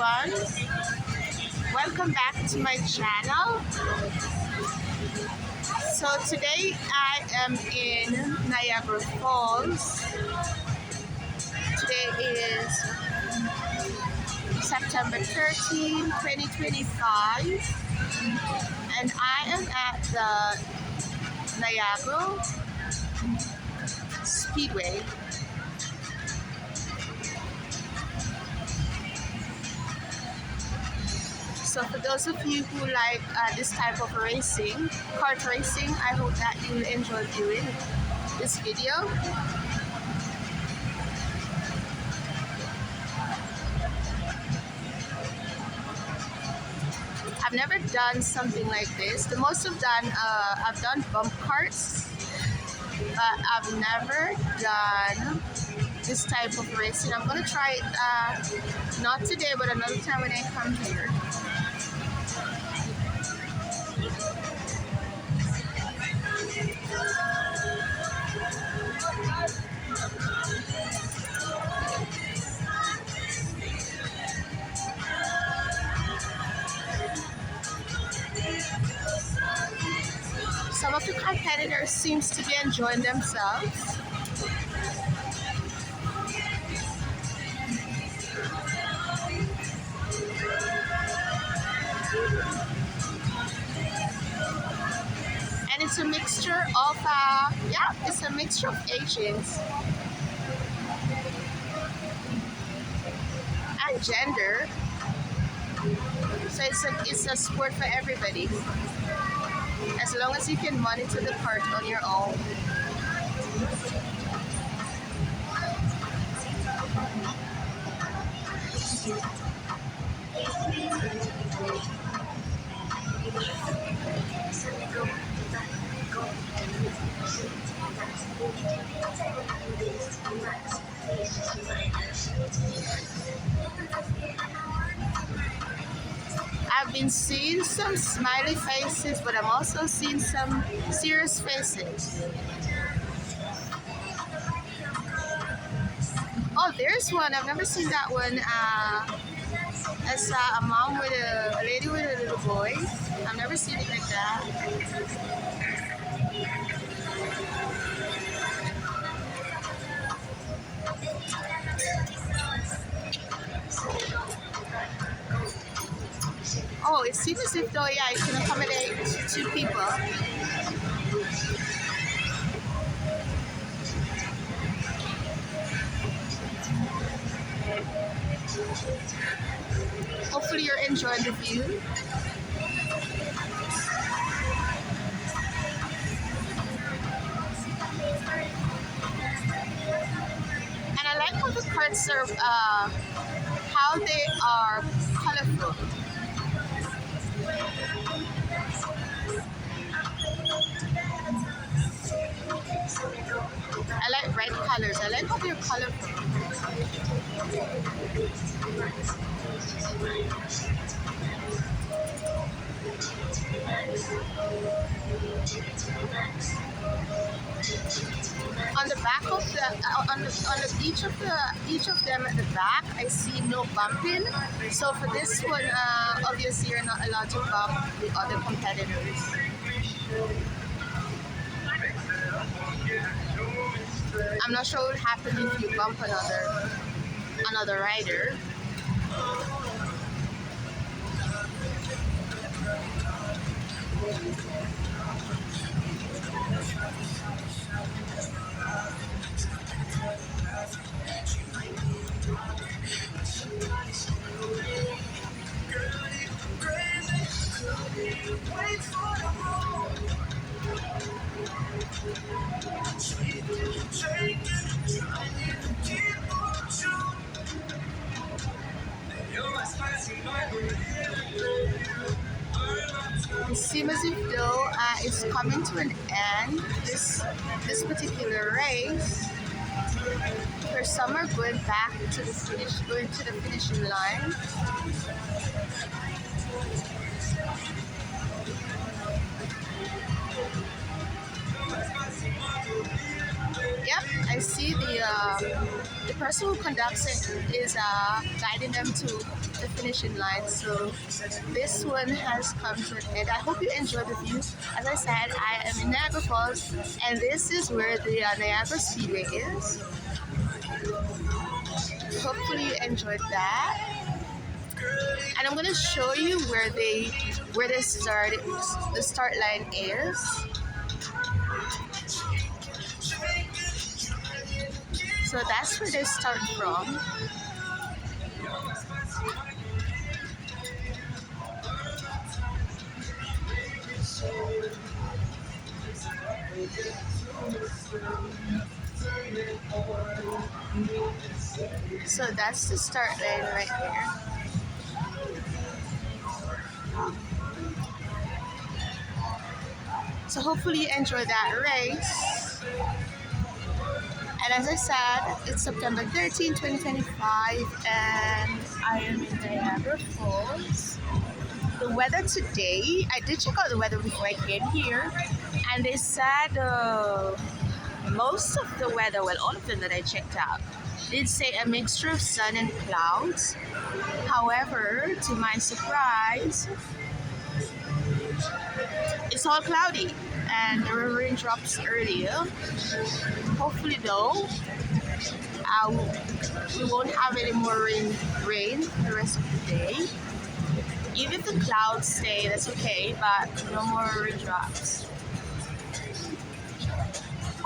everyone, welcome back to my channel. So today I am in Niagara Falls. Today is September 13, 2025, and I am at the Niagara Speedway. So for those of you who like this type of racing, kart racing, I hope that you'll enjoy viewing this video. I've never done something like this. The most I've done bump carts, but I've never done this type of racing. I'm gonna try it not today, but another time when I come here. Some of the competitors seems to be enjoying themselves. And it's a mixture of, it's a mixture of ages and gender. So it's a sport for everybody. As long as you can monitor the cart on your own. I've been seeing some smiley faces, but I'm also seeing some serious faces. Oh, there's one. I've never seen that one. I saw a mom with a lady with a little boy. I've never seen it like that. Oh, it seems as if though, yeah, you can accommodate 2 people. Hopefully you're enjoying the view. And I like how the carts are, how they are colorful. I like bright colors. I like how they're colorful. On the back of each of them at the back, I see no bumping. So for this one, obviously you're not allowed to bump the other competitors. I'm not sure what would happen if you bump another rider. It seems as if though it's coming to an end, this particular race. For some are going back to the finishing line. Yep, I I see the person who conducts it is guiding them to the finishing line. So this one has come to an end. I hope you enjoyed the view. As I said, I am in Niagara Falls, and this is where the Niagara Speedway is. Hopefully you enjoyed that. And I'm gonna show you where the start line is. So that's where they start from. So that's the start line right there. So hopefully you enjoy that race. And as I said, it's September 13, 2025, and I am in Niagara Falls. The weather today, I did check out the weather before I came here, and they said most of the weather, well, all of them that I checked out, did say a mixture of sun and clouds. However, to my surprise, it's all cloudy and there were raindrops earlier. Hopefully, though, we won't have any more rain the rest of the day. Even if the clouds stay, that's okay, but no more raindrops.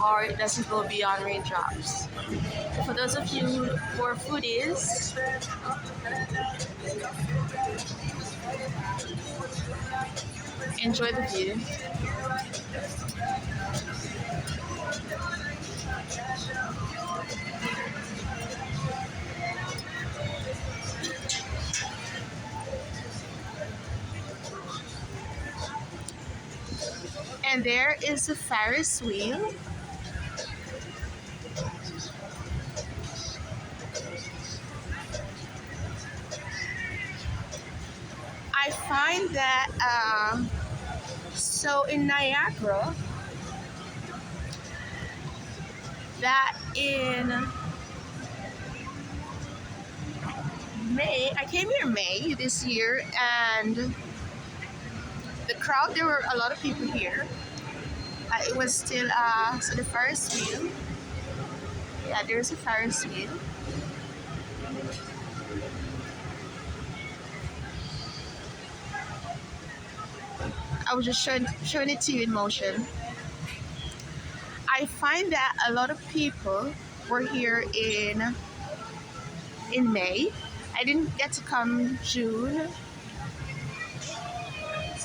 Or it doesn't go beyond raindrops. For those of you who are foodies, enjoy the view. And there is the Ferris wheel. I find that so in Niagara, that in May, I came here in May this year, and the crowd, there were a lot of people here. It was still so the Ferris wheel. Yeah, there's a Ferris wheel. I was just showing it to you in motion. I find that a lot of people were here in May. I didn't get to come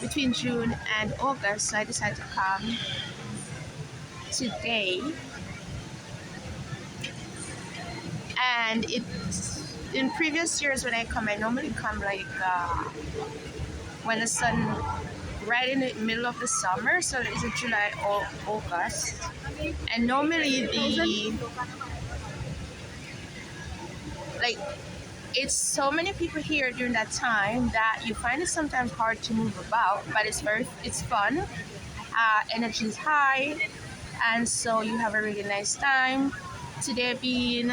between June and August, so I decided to come today. And it's in previous years when I come, I normally come like when the sun right in the middle of the summer, so it's in July or August. And normally it's so many people here during that time that you find it sometimes hard to move about, but it's fun. Energy is high, and so you have a really nice time. Today being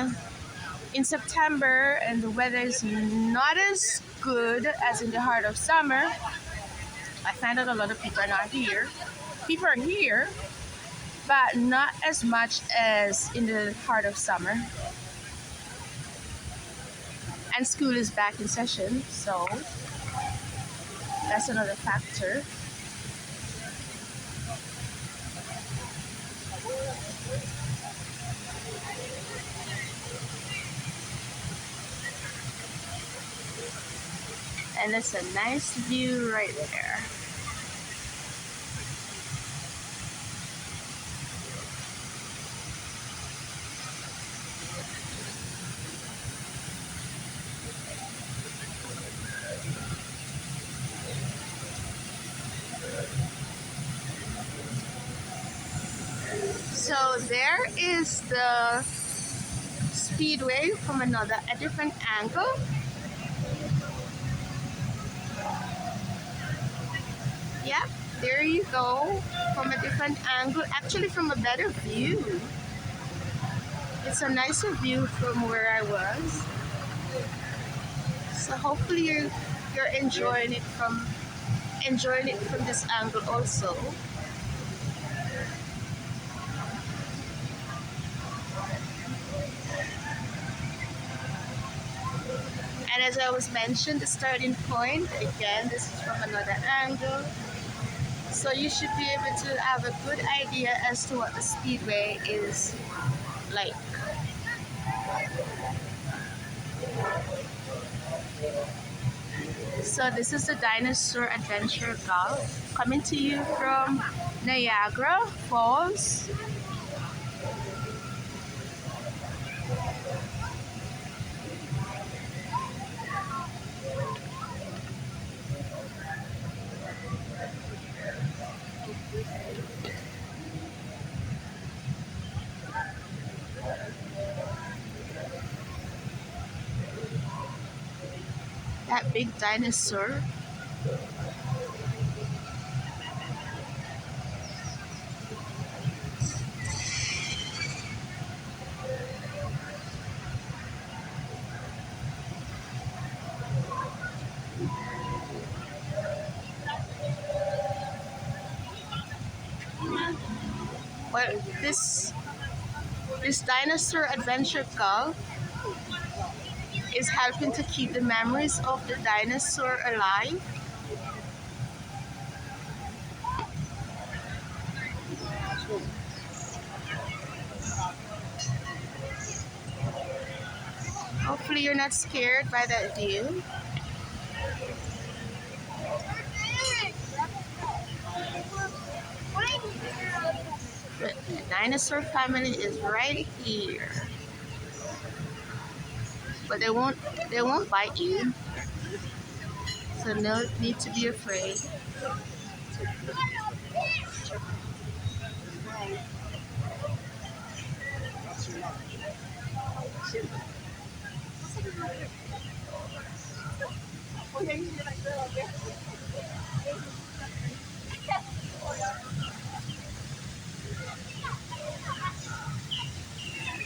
in September and the weather is not as good as in the heart of summer, I find that a lot of people are not here. People are here, but not as much as in the heart of summer. And school is back in session, so that's another factor. And that's a nice view right there. So there is the speedway from a different angle. Yep, there you go, from a different angle, actually from a better view. it's a nicer view from where I was. So hopefully you're enjoying it from this angle also. And as I was mentioned, the starting point, again, this is from another angle. So you should be able to have a good idea as to what the speedway is like. So this is the Dinosaur Adventure Golf coming to you from Niagara Falls. That big dinosaur. Well, this dinosaur adventure golf is helping to keep the memories of the dinosaur alive. Hopefully you're not scared by that view. The dinosaur family is right here. But they won't bite you. So no need to be afraid.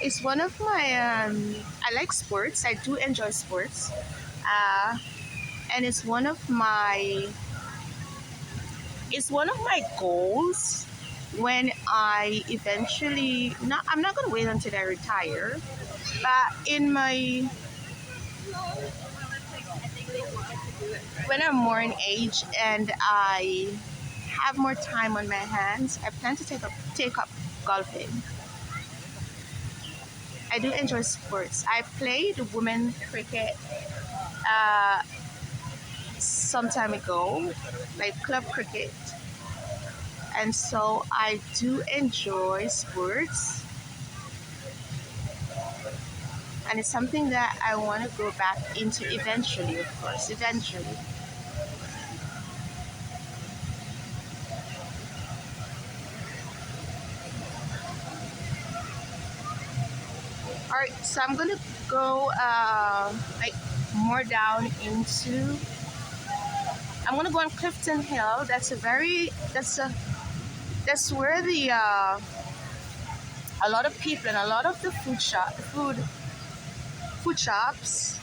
It's one of my I like sports. I do enjoy sports. Uh, and it's one of my goals when I eventually not I'm not gonna wait until I retire, but in my when I'm more in age and I have more time on my hands, I plan to take up golfing. I do enjoy sports. I played women cricket uh, some time ago, like club cricket, and so I do enjoy sports, and it's something that I want to go back into eventually, of course, eventually. All right, so I'm gonna go like more down into. I'm gonna go on Clifton Hill. That's where the a lot of people and a lot of the food shops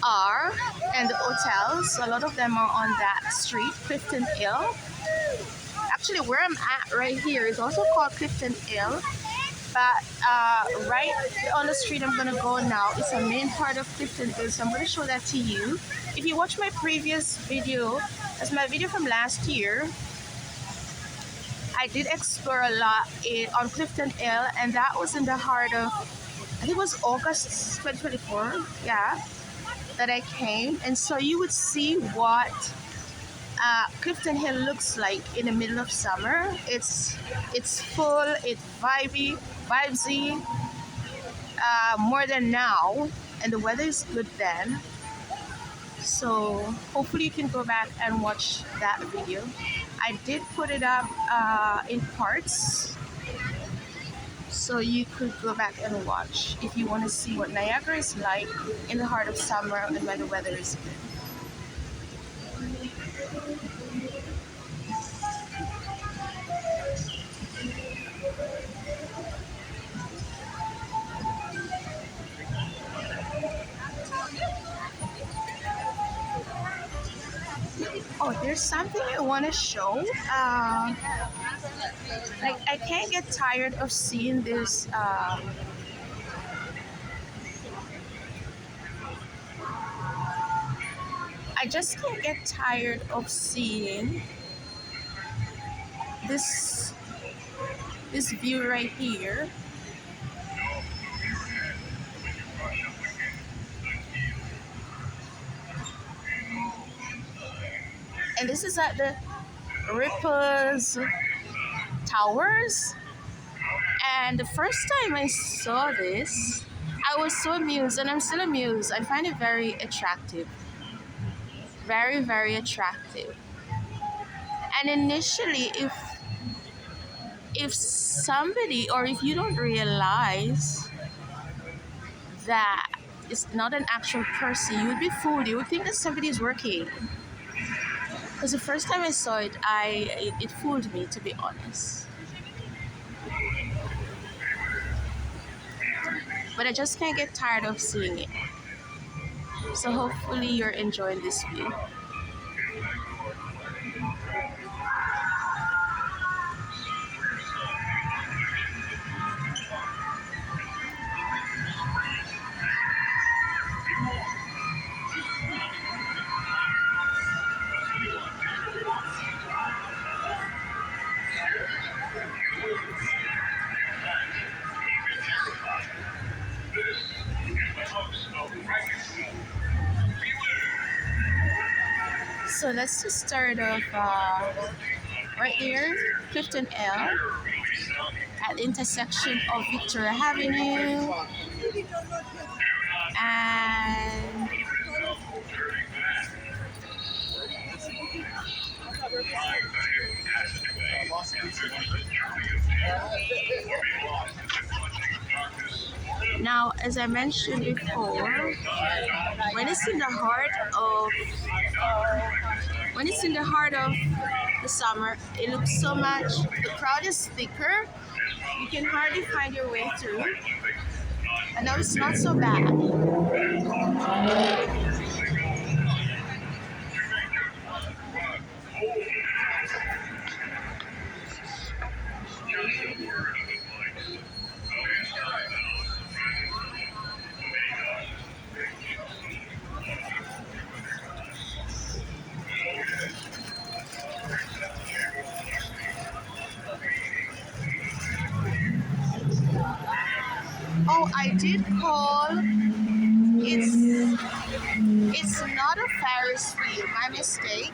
are, and the hotels. A lot of them are on that street, Clifton Hill. Actually, where I'm at right here is also called Clifton Hill, but right on the street I'm gonna go now is a main part of Clifton Hill. So I'm gonna show that to you. If you watch my previous video, that's my video from last year. I did explore a lot on Clifton Hill, and that was in the heart of, I think it was August 2024, yeah, that I came. And so you would see what Clifton Hill looks like in the middle of summer. It's full, it's vibesy, more than now, and the weather is good then. So hopefully you can go back and watch that video. I did put it up in parts, so you could go back and watch if you want to see what Niagara is like in the heart of summer and when the weather is good. There's something I want to show. Like I can't get tired of seeing this. I just can't get tired of seeing this this view right here. And this is at the Ripples Towers. And the first time I saw this, I was so amused, and I'm still amused. I find it very attractive. Very, very attractive. And initially, if somebody, or if you don't realize that it's not an actual person, you would be fooled. You would think that somebody is working. Because the first time I saw it, it fooled me, to be honest. But I just can't get tired of seeing it. So hopefully you're enjoying this view. So let's just start off right there, Clifton L, at the intersection of Victoria Avenue and now, as I mentioned before, when it's in the heart of the summer, it looks so much. The crowd is thicker. You can hardly find your way through. And now it's not so bad. Oh, I did call. It's not a Ferris wheel. My mistake.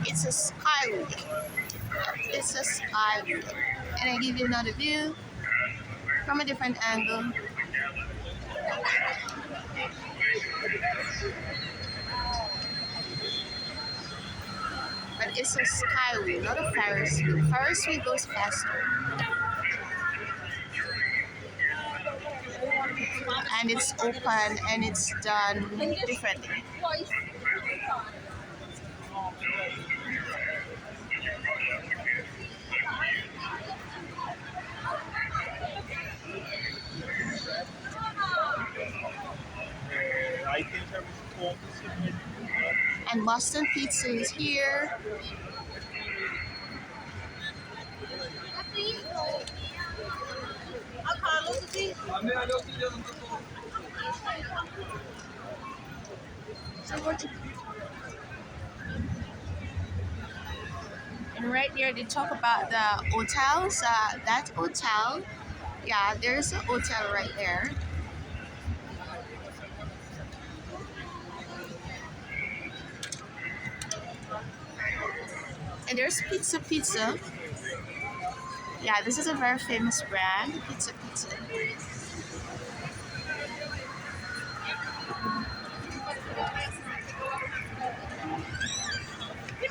It's a skywheel. It's a skywheel. And I give you another view from a different angle. But it's a skywheel, not a Ferris wheel. Ferris wheel goes faster. And it's open and it's done differently. And Boston Pizza is here. And right there, they talk about the hotels. That hotel, yeah, there's a hotel right there. And there's Pizza. Yeah, this is a very famous brand, Pizza.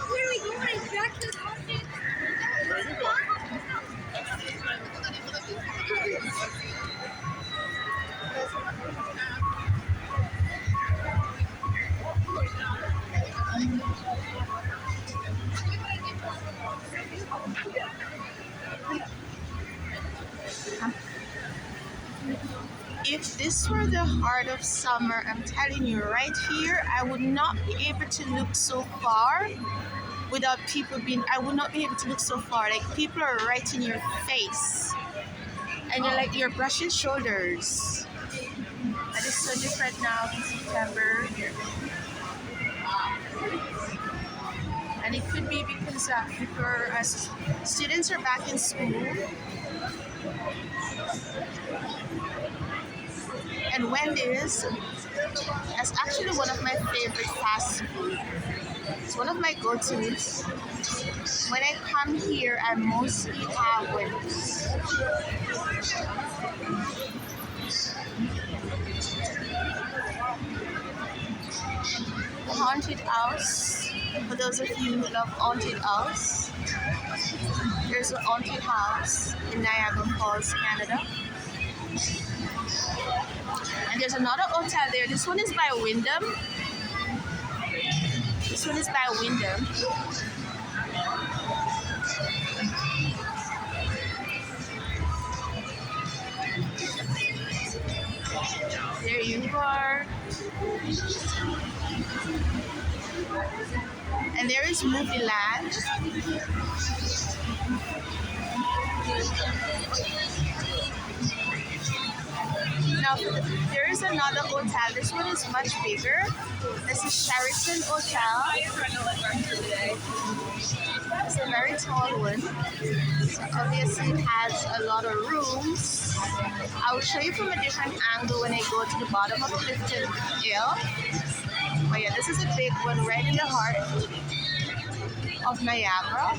Where are we going? Back to the office? If this were the heart of summer, I'm telling you right here, I would not be able to look so far. without people being, I would not be able to look so far. Like people are right in your face. And you're brushing shoulders. And it's so different now in September. And it could be because people students are back in school. And Wendy's is actually one of my favorite fast food. It's one of my go-tos. When I come here, I mostly have Wendy's. The haunted house. For those of you who love haunted house, there's a haunted house in Niagara Falls, Canada. And there's another hotel there. This one is by Wyndham. This one is by Wyndham. There you are. And there is Movie Land. Now, there is another hotel. This one is much bigger. This is Sheraton Hotel. It's a very tall one. So obviously, it has a lot of rooms. I will show you from a different angle when I go to the bottom of Clifton Hill. But yeah, this is a big one right in the heart of Niagara.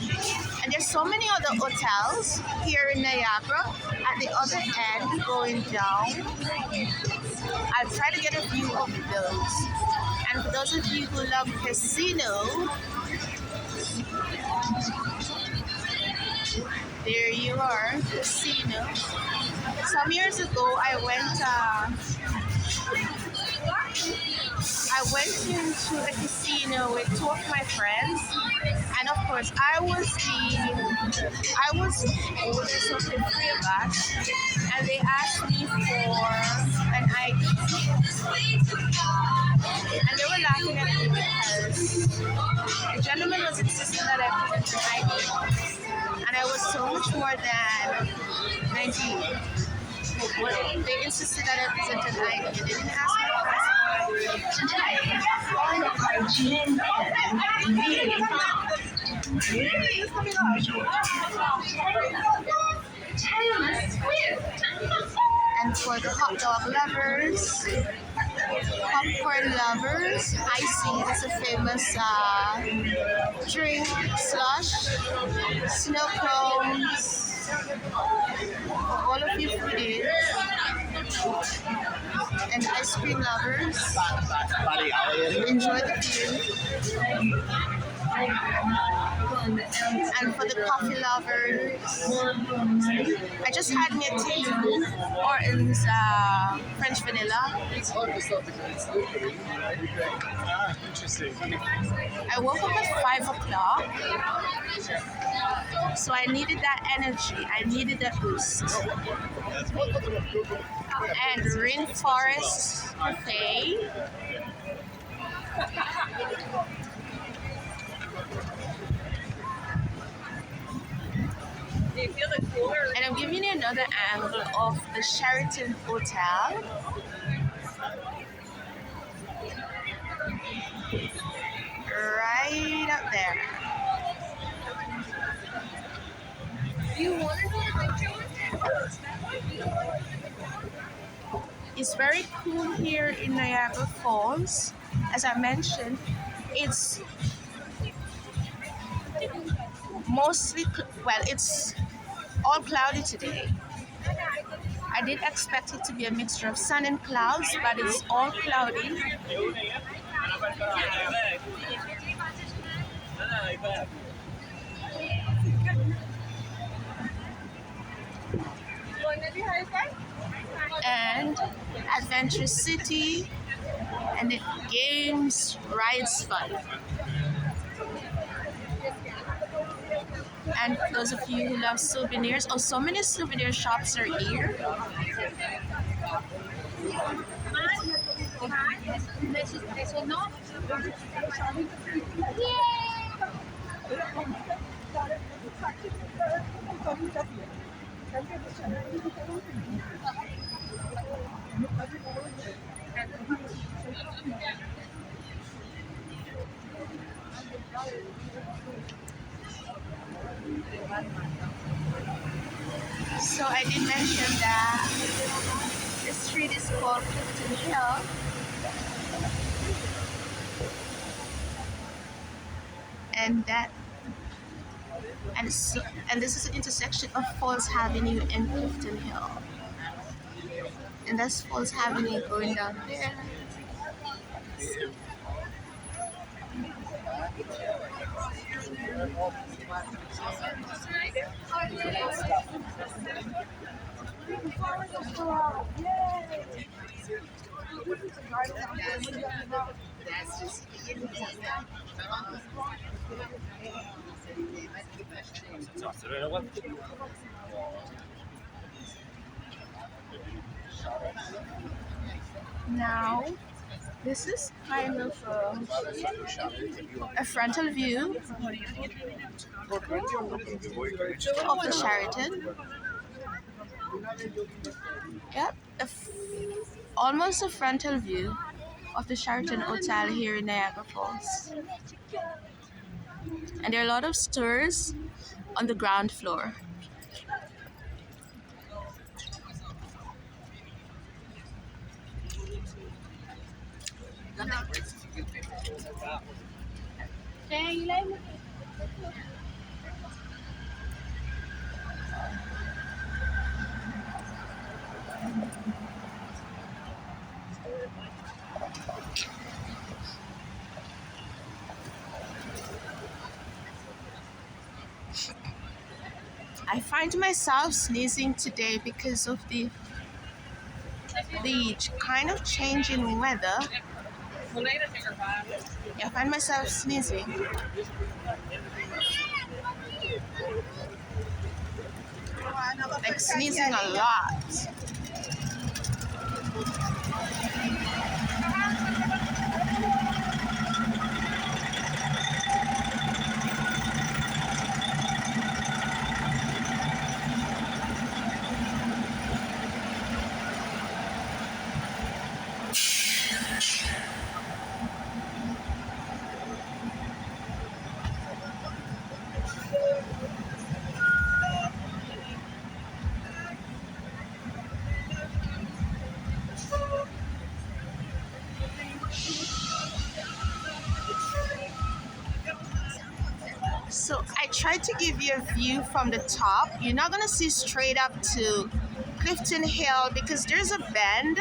And there's so many other hotels here in Niagara. At the other end, going down, I'll try to get a view of those. And for those of you who love casino, there you are, casino. Some years ago, I went into a casino with two of my friends, and of course I was older, so the three of us, and they asked me for an ID, and they were laughing at me because the gentleman was insisting that I present an ID, and I was so much more than 19. They insisted that I present an ID, and they didn't ask me for passport. And for the hot dog lovers, popcorn lovers, icing is a famous drink, slush, snow cones, for all of you foodies, and ice cream lovers, enjoy the view. And for the coffee lovers, I just had me a Tim Hortons French vanilla. Interesting. I woke up at 5 o'clock, so I needed that energy. I needed that boost. And Rainforest Cafe. And I'm giving you another angle of the Sheraton Hotel. Right up there. You want to know the picture? It's very cool here in Niagara Falls. As I mentioned, it's mostly, it's all cloudy today. I did expect it to be a mixture of sun and clouds, but it's all cloudy. And Adventure City, and the games, rides, fun. And those of you who love souvenirs, oh, so many souvenir shops are here. So I did mention that the street is called Clifton Hill, and that and so and this is an intersection of Falls Avenue and Clifton Hill, and that's Falls Avenue going down there. Now, this is kind of a frontal view of the Sheraton. Yep, almost a frontal view of the Sheraton Hotel here in Niagara Falls. And there are a lot of stores on the ground floor. I find myself sneezing today because of the kind of change in weather. I find myself sneezing. Like sneezing a lot. So I tried to give you a view from the top. You're not gonna see straight up to Clifton Hill because there's a bend,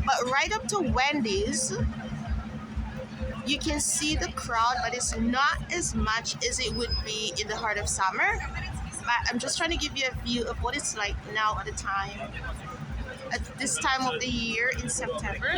but right up to Wendy's, you can see the crowd, but it's not as much as it would be in the heart of summer. But I'm just trying to give you a view of what it's like now at this time of the year in September.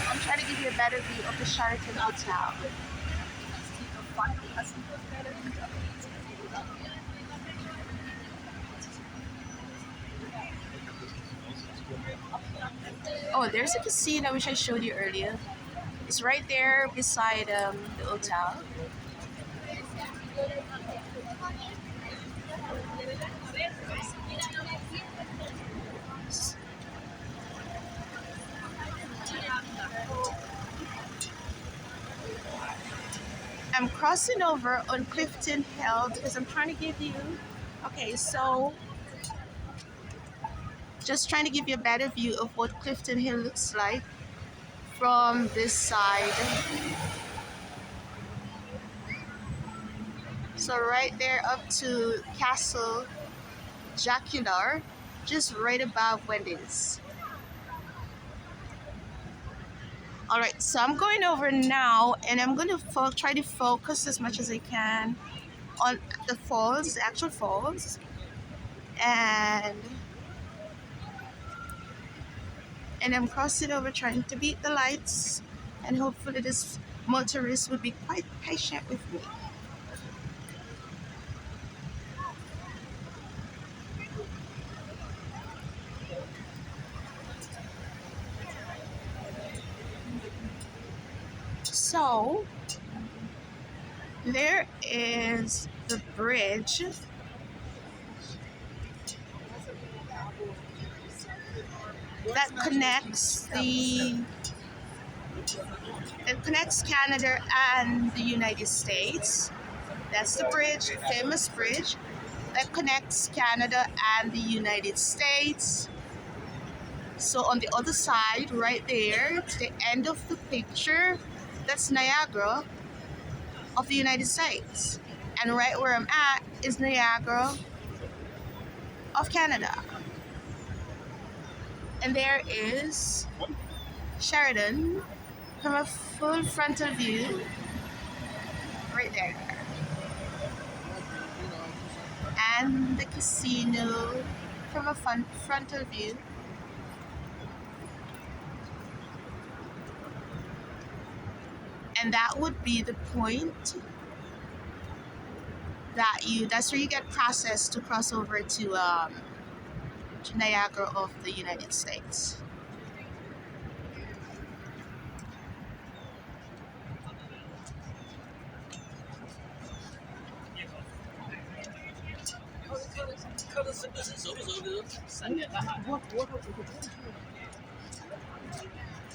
I'm trying to give you a better view of the Sheraton Hotel. Oh, there's a casino which I showed you earlier. It's right there beside the hotel. I'm crossing over on Clifton Hill because I'm trying to give you, okay, so just trying to give you a better view of what Clifton Hill looks like from this side. So right there up to Castle Jacular, just right above Wendy's. All right, so I'm going over now, and I'm going to try to focus as much as I can on the falls, the actual falls, and I'm crossing over trying to beat the lights, and hopefully this motorist will be quite patient with me. So there is the bridge that connects Canada and the United States. That's the bridge, famous bridge that connects Canada and the United States. So on the other side, right there, to the end of the picture, that's Niagara of the United States. And right where I'm at is Niagara of Canada. And there is Sheridan from a full frontal view right there. And the casino from a frontal view. And that would be the point that's where you get processed to cross over to Niagara of the United States.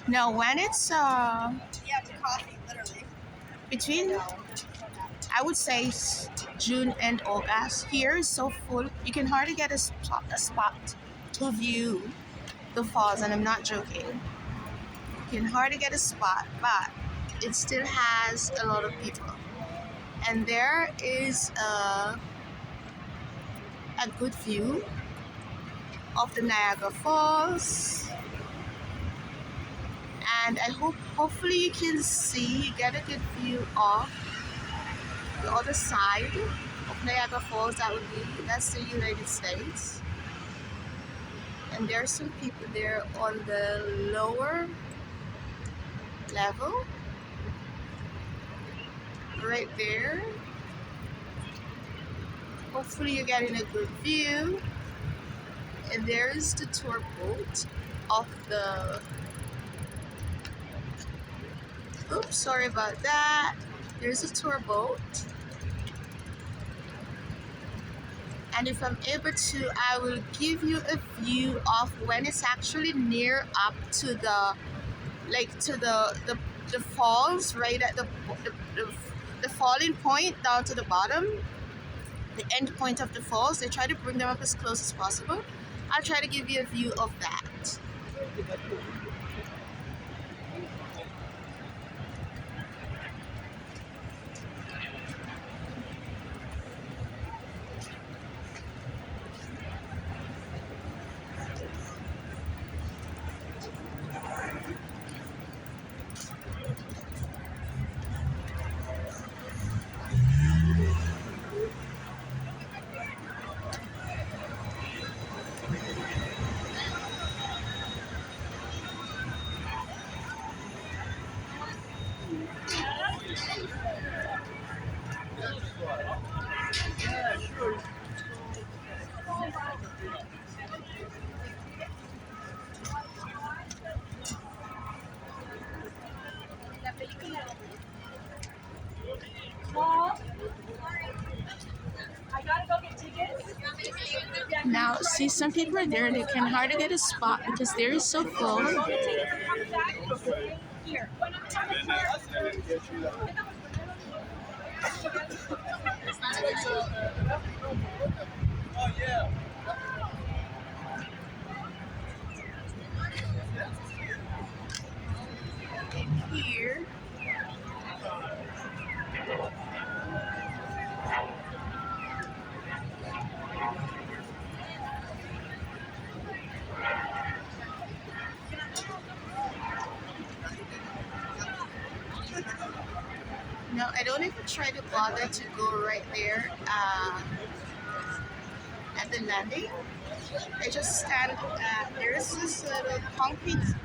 Now when it's Yeah, it's coffee, literally. between, I would say, June and August, here is so full you can hardly get a spot to view the falls, and I'm not joking. You can hardly get a spot, but it still has a lot of people. And there is a good view of the Niagara Falls. And I hopefully you can get a good view of the other side of Niagara Falls. That's the United States. And there are some people there on the lower level, right there. Hopefully you're getting a good view. And there's the tour boat of the, oops, sorry about that. There's a tour boat. And if I'm able to, I will give you a view of when it's actually near up to the, the falls, right at the falling point down to the bottom, the end point of the falls. They try to bring them up as close as possible. I'll try to give you a view of that. Now, see, some people are there and they can hardly get a spot because there is so full. And here, no, I don't even try to bother to go right there at the landing. I just stand, there's this little concrete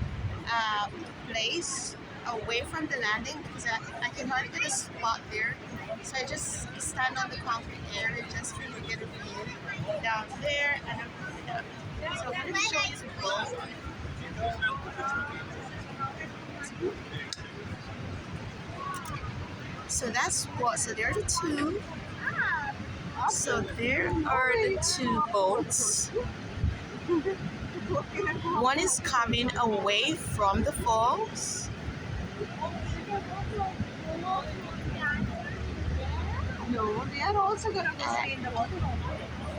place away from the landing because I can hardly get a spot there. So I just stand on the concrete area just for to get a view down there. And so I'm going to show you some So that's what. So there are the two. So there are the two boats. One is coming away from the falls. No, they are also going to stay in the water.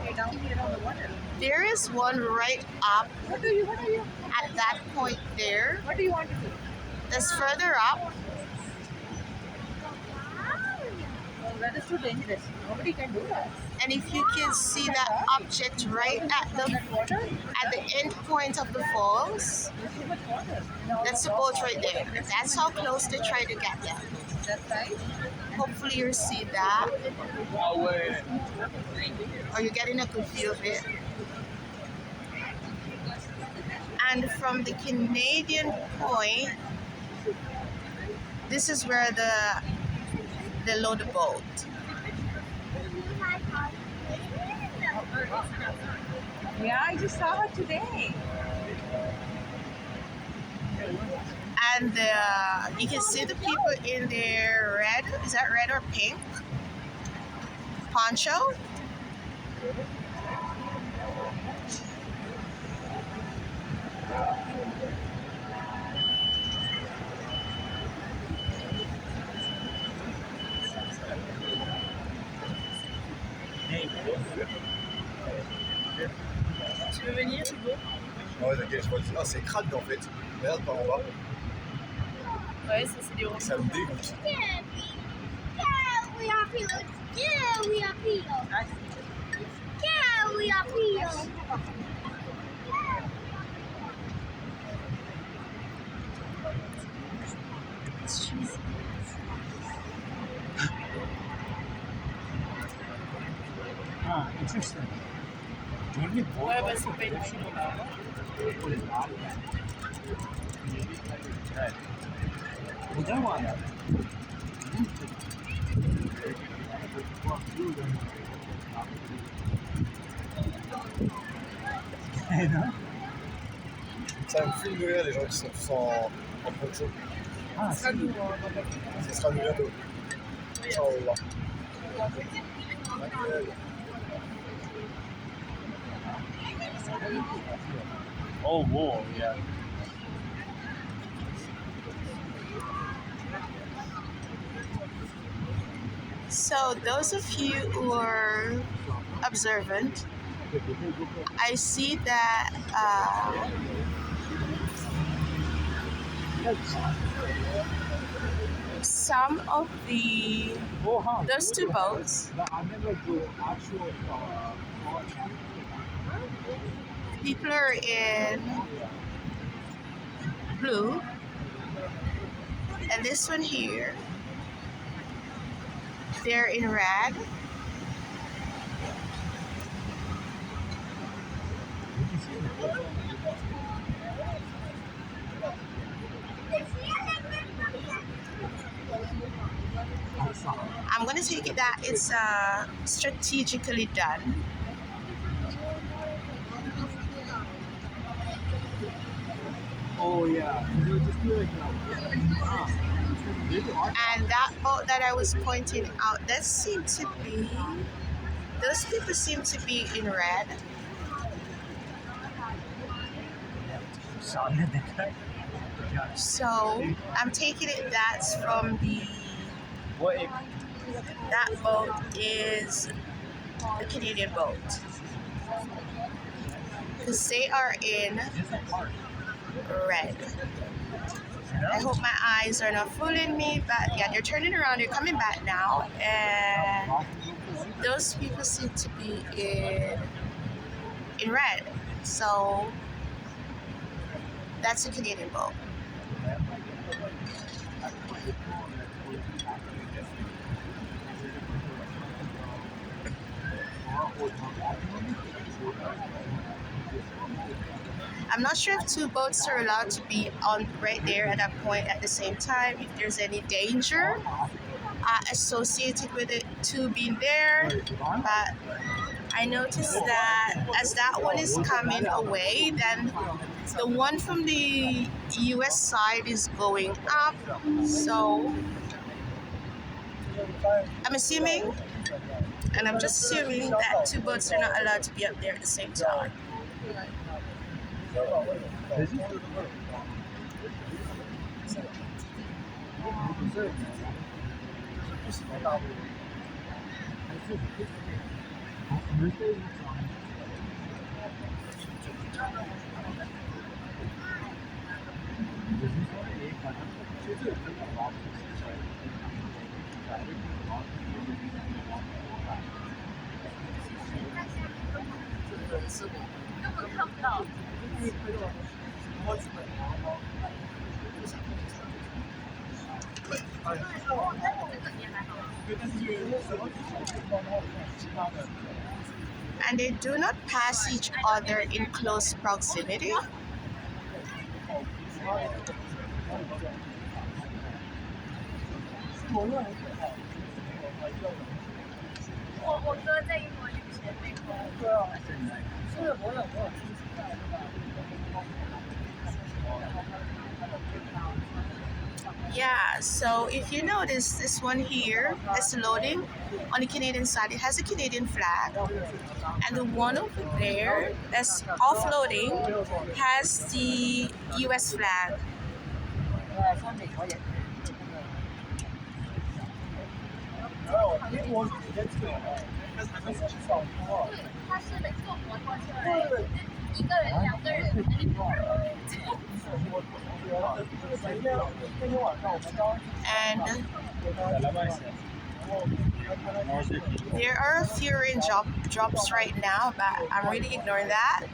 Stay down here on the water. There is one right up What do you at that point there. What do you want to do? That's further up. Well, that is too dangerous. Nobody can do that. And if you can see that object right at the Water? end point of the falls, There's too much water. that's the boat right there. That's how close they try to get them. That's right. Hopefully you see that, Oh, wait. or you're getting a good view of it. And from the Canadian point, this is where they load the boat. Yeah, I just saw her today. And you can see the people in their red, is that red or pink? Poncho. Tu veux venir, Hugo? Ouais, t'inquiète, je vois. Ah, c'est crade en fait. Regarde par en bas. Ouais, ça c'est des ronds. Ça me dégoûte. Ah, interesting. Only boat. Ouais, bah c'est pas une Right. We don't want that. Ça me fume de rire les gens qui sont tous en poncho. Ah, Ça nous, Ce sera nous bientôt. Inch'Allah. Oh, whoa, yeah. So those of you who are observant, I see that some of those two boats, people are in blue, and this one here, they're in red. I'm gonna take it that it's strategically done. Oh, yeah. And that boat that I was pointing out, those people seem to be in red. So I'm taking it that's from that boat is the Canadian boat. Because they are in red. I hope my eyes are not fooling me, but yeah, they're turning around, they're coming back now, and those people seem to be in red. So that's a Canadian boat. I'm not sure if two boats are allowed to be on right there at that point at the same time, if there's any danger associated with it two being there, but I noticed that as that one is coming away, then the one from the US side is going up, so I'm assuming, and I'm just assuming that two boats are not allowed to be up there at the same time. And they do not pass each other in close proximity. Yeah, so if you notice this one here that's loading on the Canadian side, it has a Canadian flag, and the one over there that's offloading has the US flag. And there are a few drops right now, but I'm really ignoring that.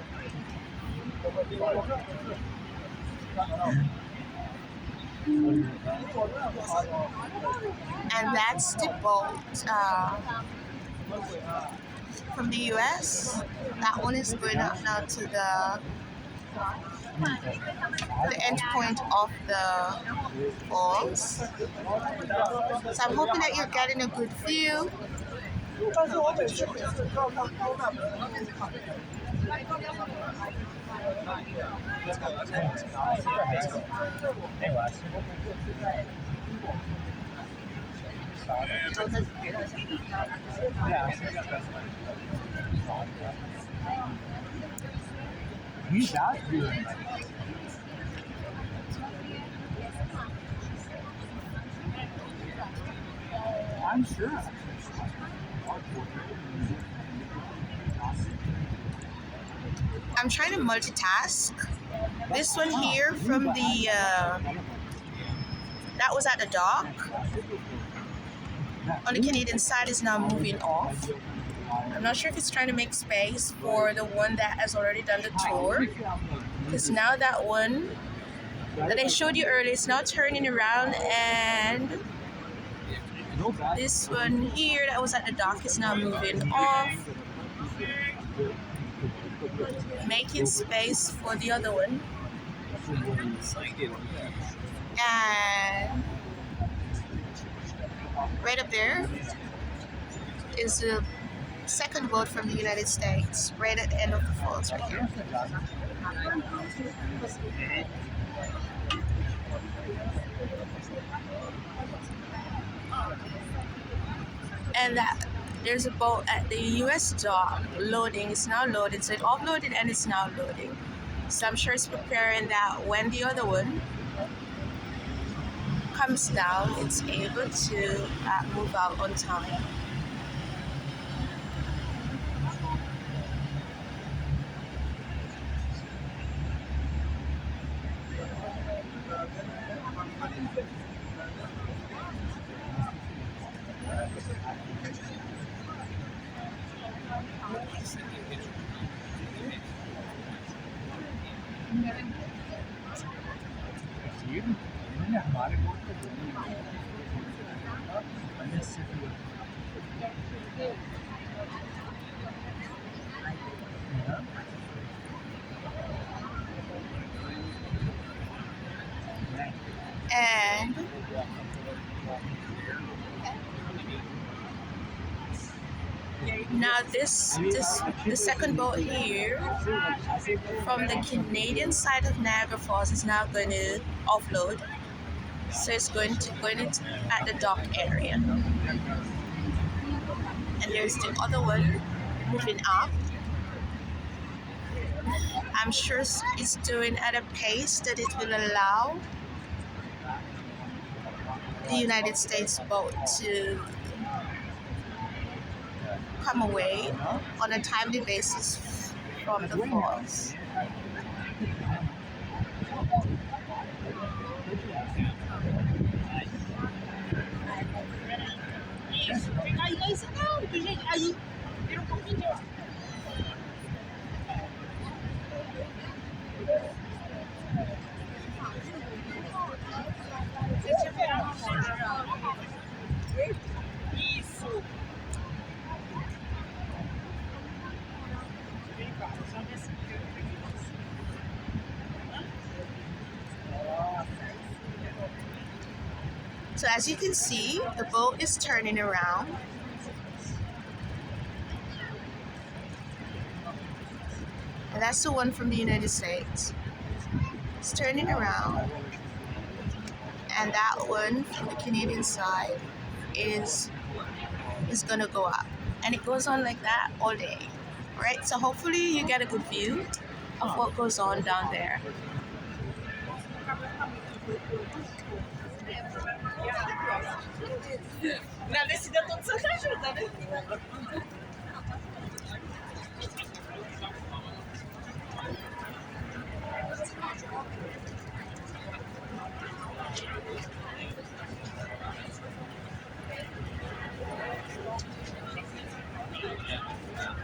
And that's the boat from the US. That one is going up now to the end point of the falls. So I'm hoping that you're getting a good view. He's that good. I'm sure. I'm trying to multitask. This one here from the that was at the dock on the Canadian side is now moving off. I'm not sure if it's trying to make space for the one that has already done the tour, because now that one that I showed you earlier is now turning around, and this one here that was at the dock is now moving off, making space for the other one. And right up there is the second boat from the United States, right at the end of the falls right here. And there's a boat at the US dock loading. It's now loaded, so it offloaded and it's now loading. So I'm sure it's preparing that when the other one comes down, it's able to move out on time. And now the second boat here from the Canadian side of Niagara Falls is now going to offload. So it's going into at the dock area, and there's the other one moving up. I'm sure it's doing at a pace that it will allow the United States boat to come away on a timely basis from the falls. So as you can see, the boat is turning around. And that's the one from the United States. It's turning around. And that one from the Canadian side is gonna go up. And it goes on like that all day. Right? So hopefully you get a good view of what goes on down there. Na descida todo Santa ajuda, né?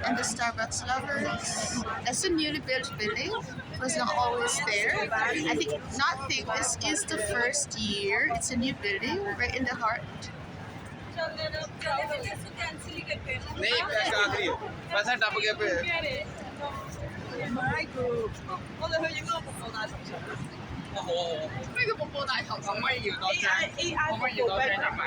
And the Starbucks lovers. That's a newly built building. It was not always there. I think this is the first year. It's a new building right in the heart. नहीं पैसा आखिरी है पैसा टप गया पेโอ้โห呢個瀑布大頭可唔可以搖多張？可唔可以搖多張入埋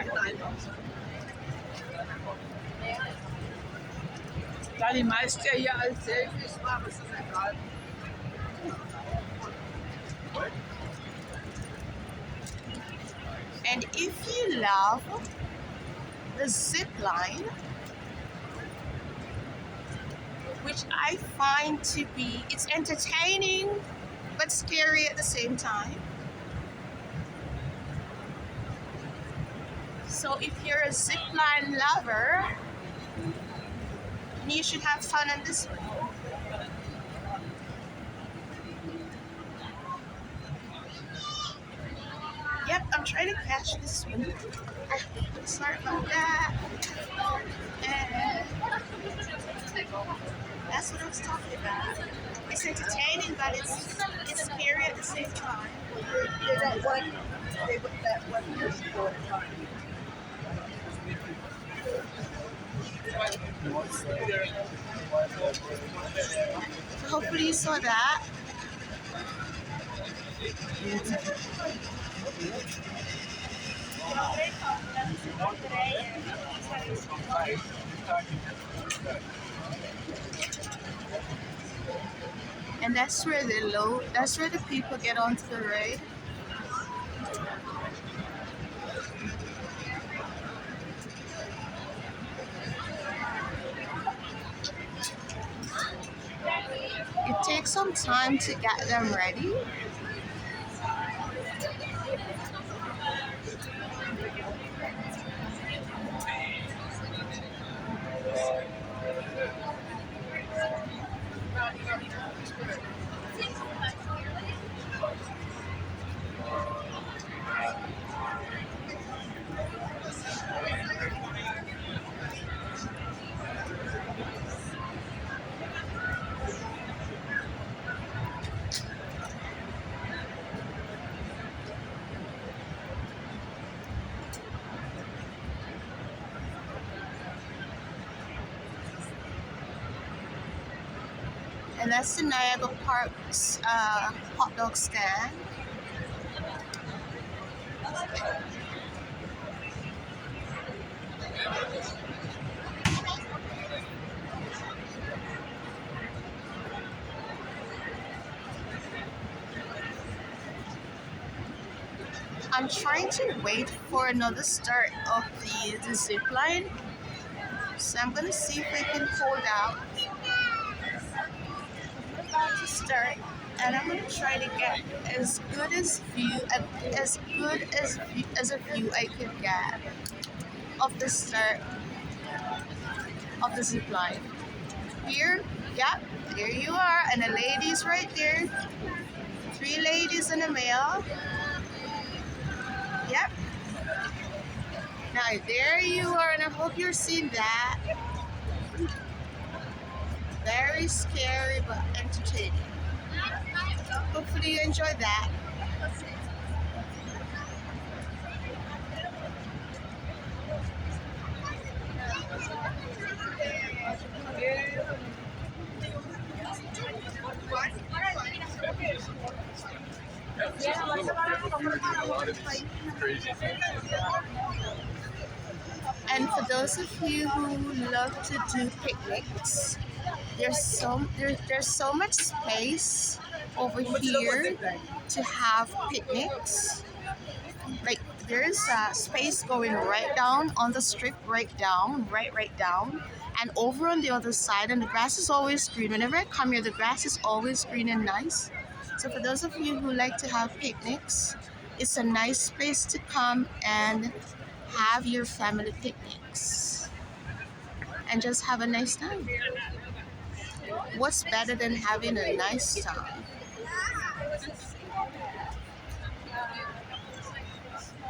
？Da die meisten ja hier als Selfies machen, ist das egal. And if you love the zip line, which I find to be, it's entertaining but scary at the same time. So if you're a zip line lover, you should have fun on this one. Yep, I'm trying to catch this one. Sorry about that. And that's what I was talking about. It's entertaining, but it's scary at the same time. So hopefully you saw that. And that's where the people get onto the raid. It takes some time to get them ready. And that's the Niagara Park's hot dog stand. I'm trying to wait for another start of the zip line. So I'm gonna see if I can hold out to start, and I'm gonna try to get as good as a view I could get of the start of the zip line. Here, yeah, there you are, and the ladies right there. 3 ladies and a male. Yep. Now there you are, and I hope you're seeing that. Very scary but entertaining. Hopefully you enjoy that. And for those of you who love to do picnics, there's so much space over here to have picnics. Like there's space going right down on the strip, right down, and over on the other side. And the grass is always green. Whenever I come here, the grass is always green and nice. So for those of you who like to have picnics, it's a nice place to come and have your family picnics and just have a nice time. What's better than having a nice time?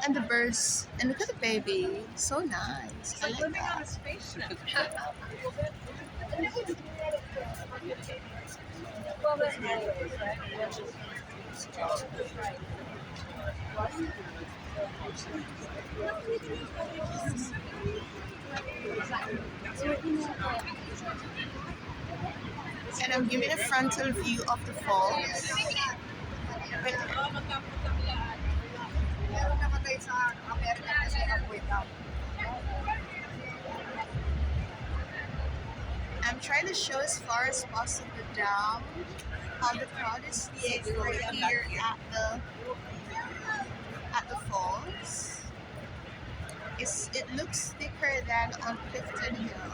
And the birds, and look at the baby, so nice. I like that. And I'm giving a frontal view of the falls. I'm trying to show as far as possible down how the crowd is thick right here at the falls. It looks thicker than on Clifton Hill.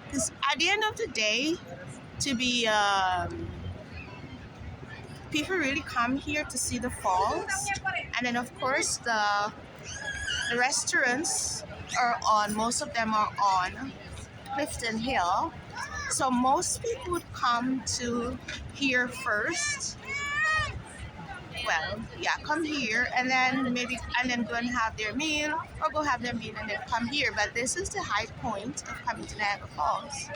Because at the end of the day, to be people really come here to see the falls, and then of course the restaurants are on. Most of them are on Clifton Hill, so most people would come to here first. Well, yeah, come here and then go and have their meal, or go have their meal and then come here. But this is the high point of coming to Niagara Falls.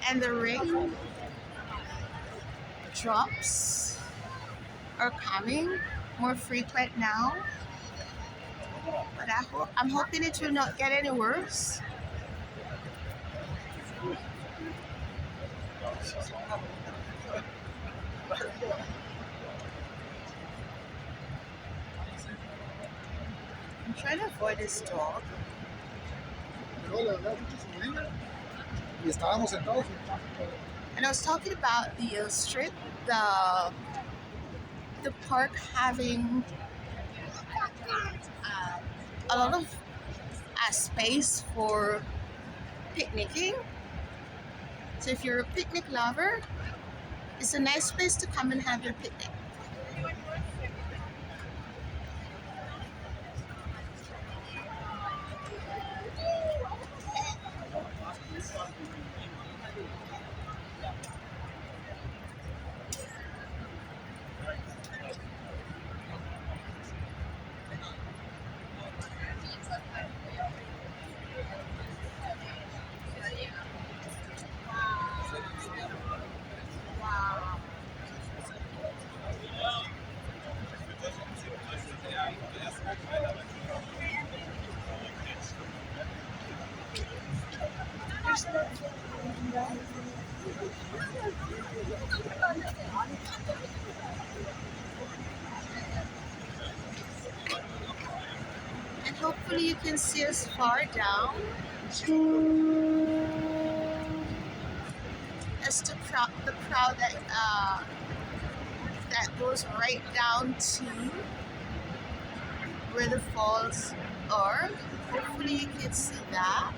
And the rain drops are coming more frequent now, but I'm hoping it will not get any worse. I'm trying to avoid this dog. Y estábamos sentados. And I was talking about the strip, the park having a lot of space for picnicking. So if you're a picnic lover, it's a nice place to come and have your picnic. And hopefully you can see us far down as the crowd that goes right down to where the falls are. Hopefully you can see that.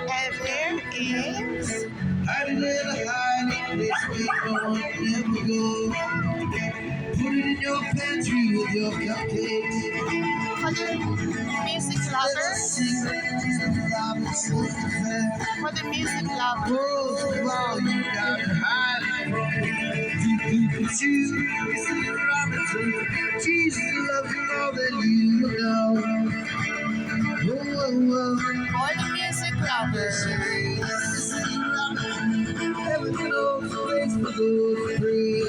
And there is Hide it in a hiding place where no one can ever go. Put it in your pantry with your cupcakes. for the music lovers. For the music lovers. Oh, wow, you gotta hide it. Jesus loves you more than you know. For the music lovers. Heaven knows a place for those free.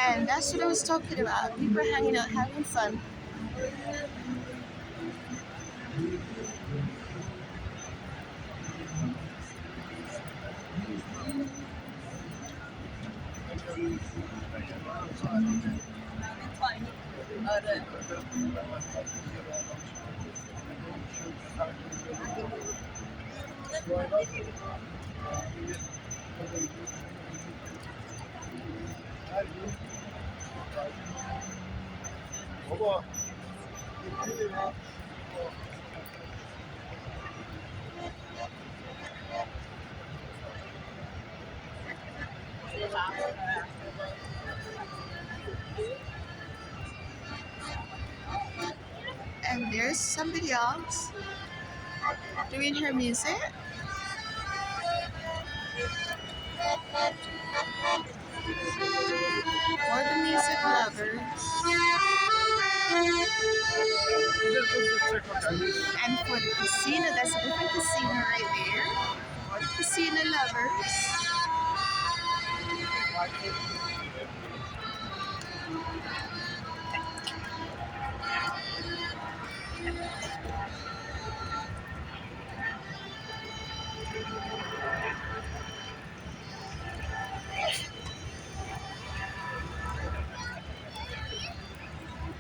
And that's what I was talking about. People hanging out, having fun. Baba. And there's somebody else doing her music. For the music lovers. And for the casino, that's a different casino right there. For the casino lovers.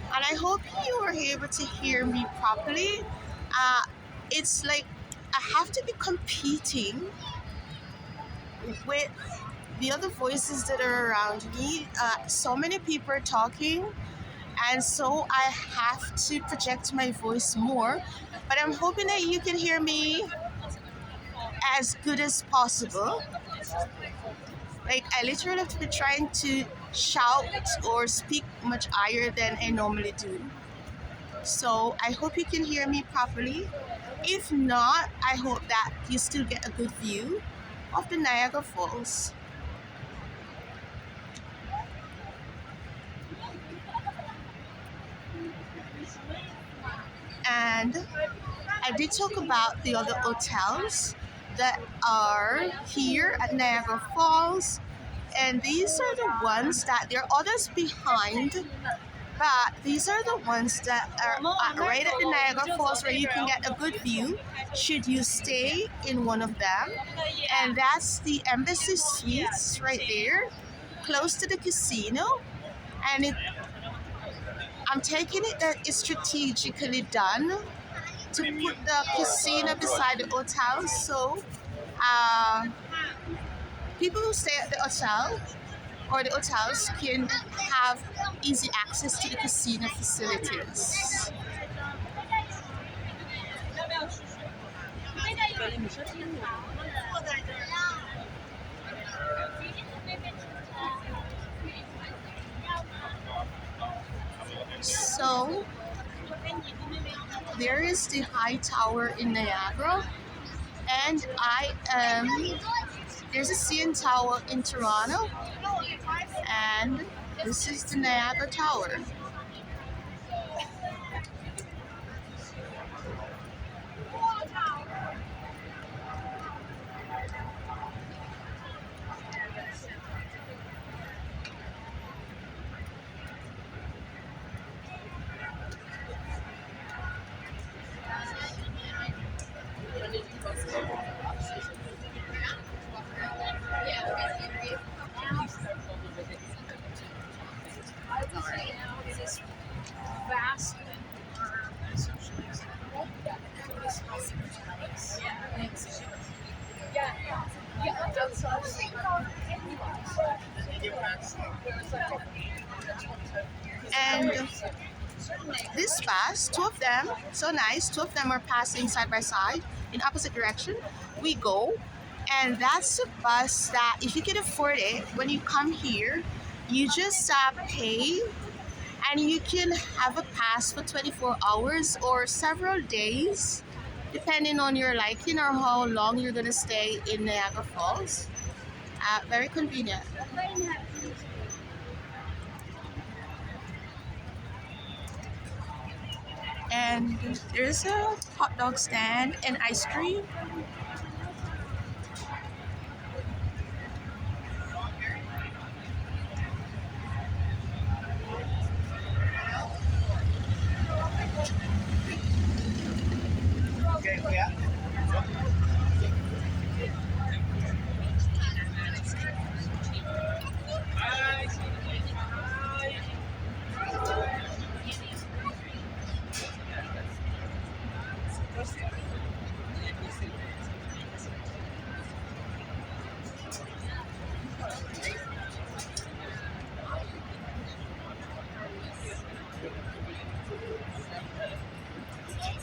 And I hope you were able to hear me properly. It's like I have to be competing with the other voices that are around me. So many people are talking, and so I have to project my voice more. But I'm hoping that you can hear me as good as possible. Like I literally have to be trying to shout or speak much higher than I normally do. So I hope you can hear me properly. If not, I hope that you still get a good view of the Niagara Falls. And I did talk about the other hotels that are here at Niagara Falls, and these are the ones that there are others behind But these are the ones that are right at the Niagara Falls where you can get a good view should you stay in one of them. And that's the Embassy Suites right there, close to the casino. And I'm taking it that it's strategically done to put the casino beside the hotel, so people who stay at the hotel or the hotels can have easy access to the casino facilities. So there is the high tower in Niagara, and there's a CN Tower in Toronto, and this is the Niagara Tower. And this bus, two of them, so nice, two of them are passing side by side in opposite direction. We go, and that's a bus that if you can afford it, when you come here, you just pay, and you can have a pass for 24 hours or several days, depending on your liking or how long you're going to stay in Niagara Falls. Very convenient. And there's a hot dog stand and ice cream. Okay, yeah.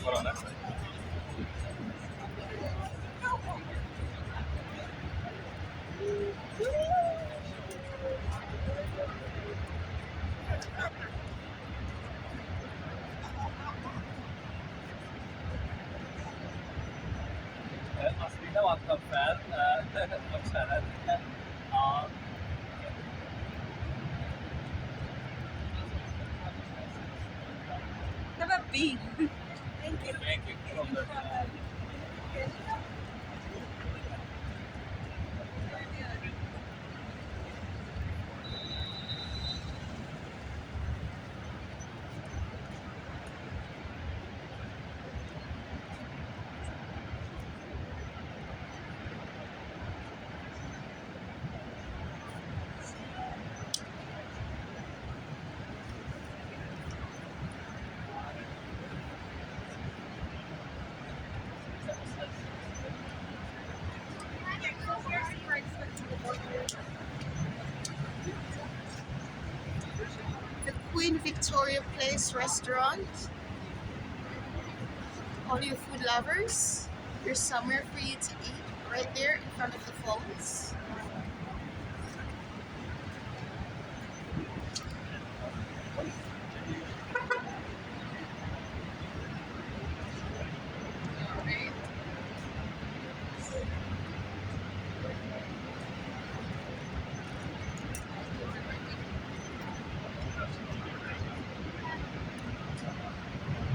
What on that side? Asli ne vakti fel? Bocsánat. Have a bean. Thank you. The Queen Victoria Place restaurant. All you food lovers, there's somewhere for you to eat right there in front of the falls.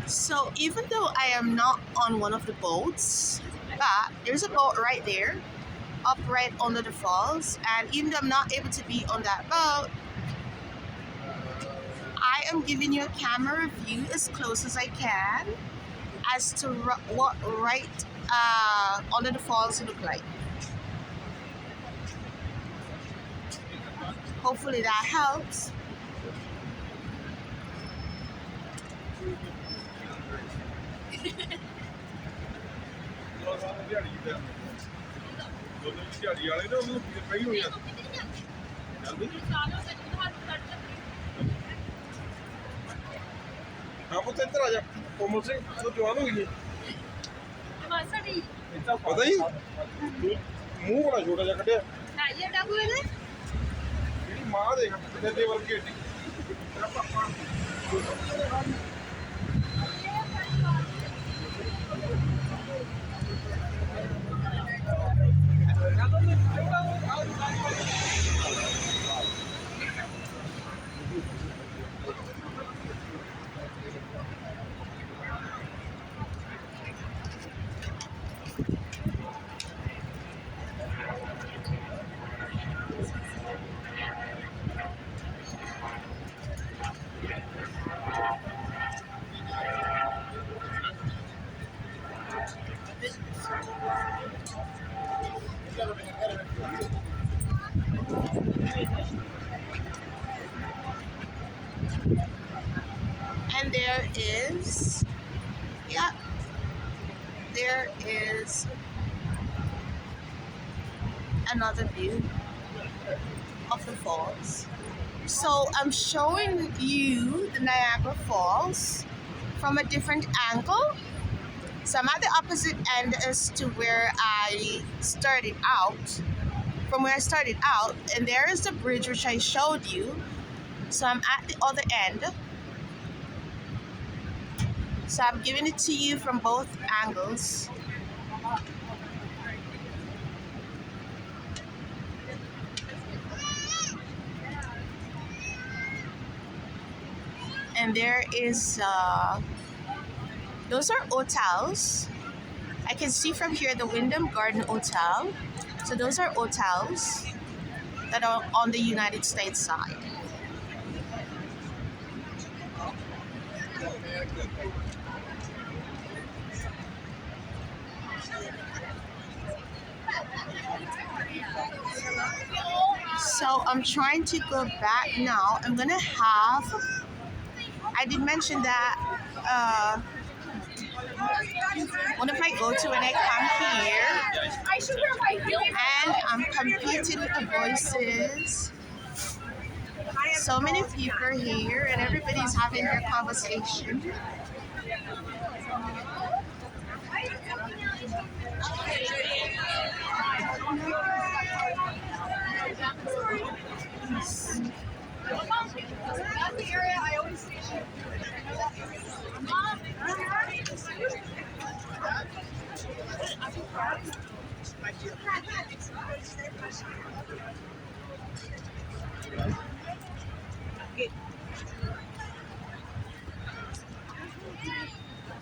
So even though I am not on one of the boats, but there's a boat right there, up right under the falls, and even though I'm not able to be on that boat, I am giving you a camera view as close as I can as to what right under the falls look like. Hopefully that helps. ਪੁੱਤ ਇੱਧਰ ਆ ਜਾ ਕੋਮਲ ਸਿੰਘ ਤੂੰ ਜਵਾਨ ਹੋ ਗਈ ਪਤਾ ਹੀ ਮੂੰਹ ਬੜਾ ਛੋਟਾ ਜਿਹਾ ਕੱਢਿਆ ਜਿਹੜੀ ਮਾਂ ਦੇਖ ਕਿੰਨੇ ਦੇ ਵਰਗੀ ਏਡੀ ਤੇਰਾ ਪਾਪਾ And there is, yeah, there is another view of the falls. So I'm showing you the Niagara Falls from a different angle. So I'm at the opposite end as to where I started out, from where I started out, and there is the bridge which I showed you. So I'm at the other end. So I'm giving it to you from both angles. And there is, those are hotels. I can see from here the Wyndham Garden Hotel. So those are hotels that are on the United States side. So I'm trying to go back now. I'm gonna have, I did mention that one of my go-to when I come here, and I'm competing with the voices. So many people are here and everybody's having their conversation. That's the area I always see.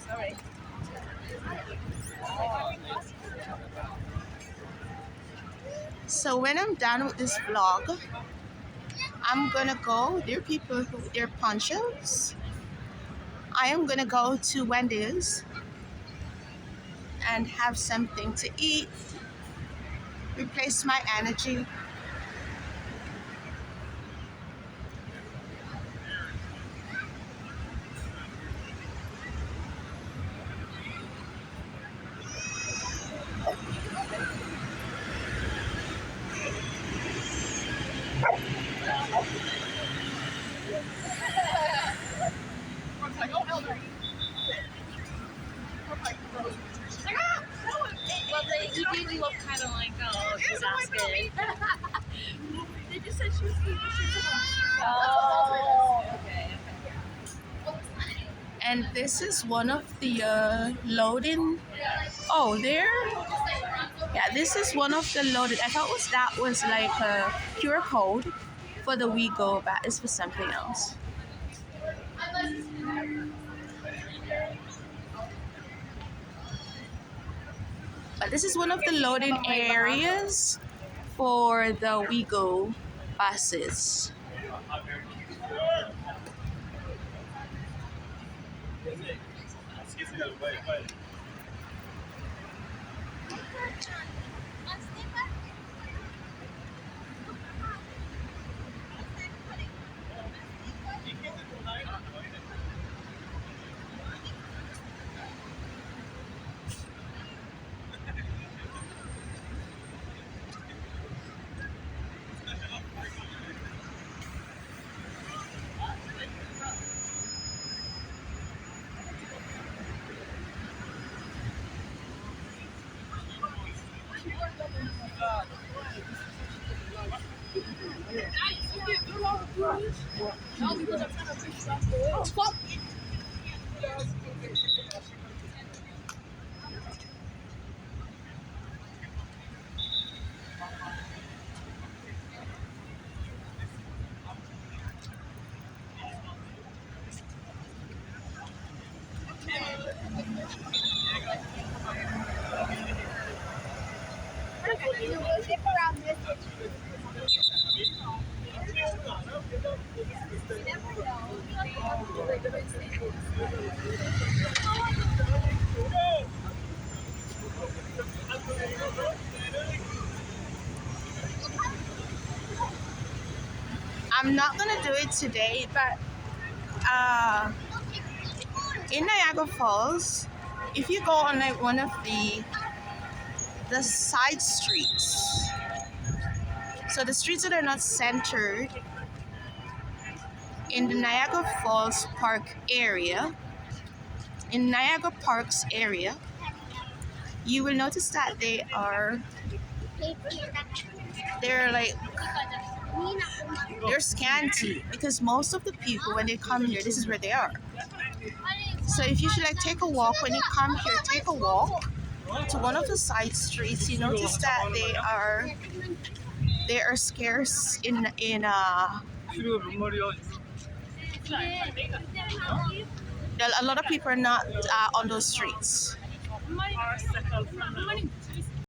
Sorry. So when I'm done with this vlog, I'm gonna go, there are people who wear ponchos. I am gonna go to Wendy's and have something to eat, replace my energy. Well, he did look kind of like, oh, she's asking. They just said she was cute. Oh, okay. And this is one of the loading. Oh, there. Yeah, this is one of the loaded. I thought that was like a QR code for the WeGo, but it's for something else. But this is one of the loading areas for the WeGo buses. I'm not gonna do it today, but in Niagara Falls, if you go on like one of the side streets, so the streets that are not centered in the Niagara Falls Park area, in Niagara Parks area, you will notice that they're scanty because most of the people when they come here, this is where they are. So if you should like take a walk when you come here, take a walk to one of the side streets. You notice that they are scarce in a lot of people are not on those streets.